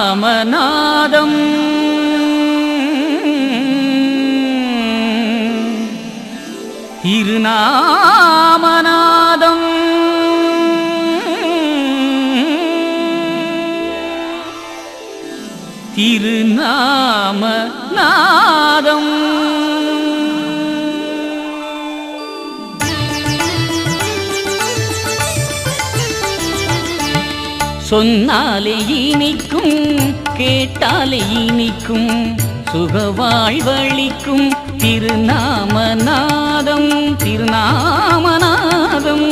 திருநாமநாதம் திருநாமநாதம் திருநாமநாதம் சொன்னாலே இனிக்கும் கேட்டாலே இனிக்கும் சுகவாழ்வளிக்கும் திருநாமநாதம் திருநாமநாதம்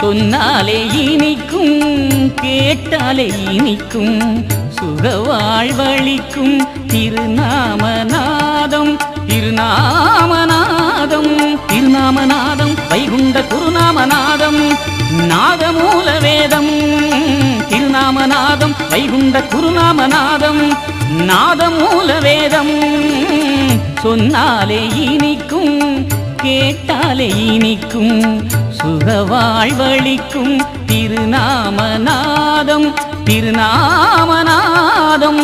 சொன்னாலே இனிக்கும் கேட்டாலே இனிக்கும் சுகவாழ்வளிக்கும் திருநாமநாதம் திருநாமநாதம் திருநாமநாதம் வைகுண்ட குருநாமநாதம் நாதமூல வேதம் திருநாமநாதம் வைகுண்ட குருநாமநாதம் நாதமூல வேதம் சொன்னாலே இனிக்கும் கேட்டாலே இனிக்கும் சுகவாழ்வளிக்கும் திருநாமநாதம் திருநாமநாதம்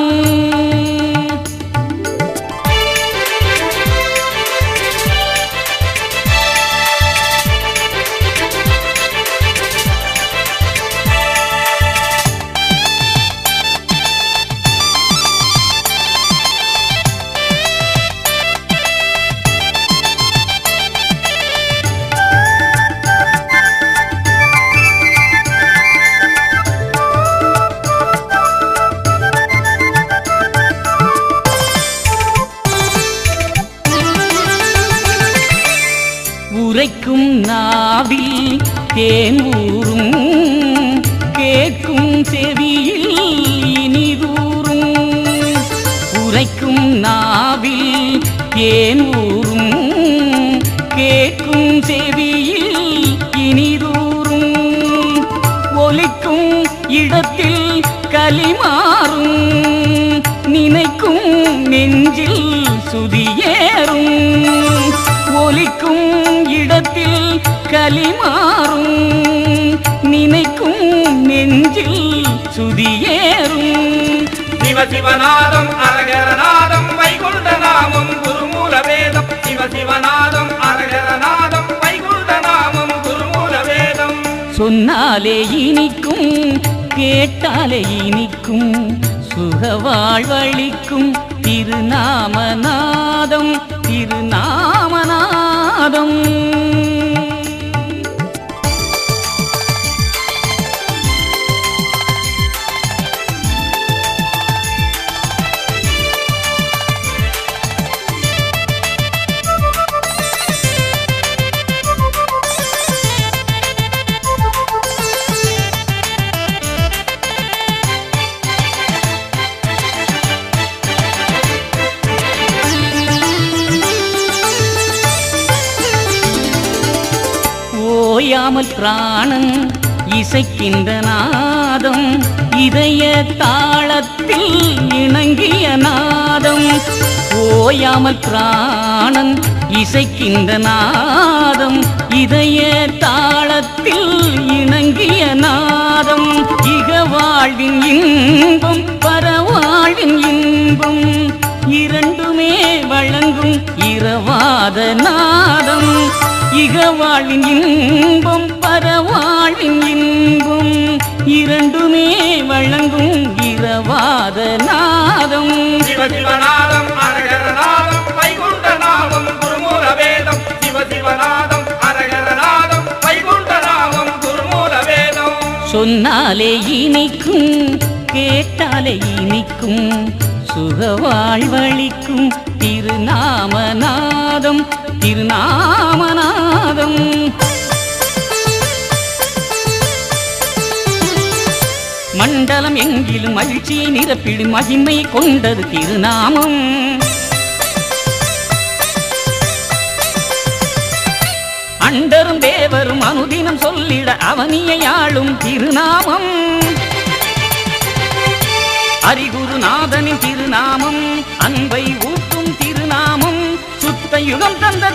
உரைக்கும் நாவில் தேன் ஊறும் கேட்கும் செவியில் இனிதூறும் உரைக்கும் நாவில் தேன் ஊறும் கேட்கும் செவியில் இனிதூறும் ஒலிக்கும் இடத்தில் களிமாறும் நினைக்கும் நெஞ்சில் சுதியேறும் ஒலிக்கும் இடத்தில் களிமாறும் நினைக்கும் நெஞ்சில் சுதியேறும் சிவசிவநாதம் அரகரநாதம் வைகுண்ட நாமம் குருமூல வேதம் சிவசிவநாதம் அரகரநாதம் வைகுண்ட நாமம் குருமூல வேதம் சொன்னாலே இனிக்கும் கேட்டாலே இனிக்கும் சுகவாழ்வளிக்கும் திருநாமநாதம் திருநாமநாதம் ஓயாமல் பிராணன் இசைக்கின்ற நாதம் இதய தாளத்தில் இணங்கிய நாதம் ஓயாமல் பிராணன் இசைக்கின்ற நாதம் இதய தாளத்தில் இணங்கிய நாதம் இக வாழ்வின் இன்பம் பரவாழ்வின் இன்பம் இரண்டுமே வழங்கும் இரவாத நாதம் இக வாழ்வின் இன்பம் பரவாழ்வின் இன்பம் இரண்டுமே வழங்கும் இரவாத நாதம் சிவசிவநாதம் அரகரநாதம் வைகுண்ட நாமம் குருமூல வேதம் சிவசிவநாதம் அரகரநாதம் வைகுண்ட நாமம் குருமூல வேதம் சொன்னாலே இனிக்கும் கேட்டாலே இனிக்கும் சுகவாழ்வளிக்கும் திருநாமநாதம் திருநாமநாதம் மண்டலம் எங்கிலும் மகிழ்ச்சியை நிரப்பிடும் மகிமை கொண்டது திருநாமம் அண்டரும் தேவரும் அனுதினம் சொல்லிட அவனியை ஆளும் திருநாமம் ஹரிகுருநாதனின் திருநாமம் அன்பை ஊட்டும் திருநாமம் சுத்த யுகம் தந்த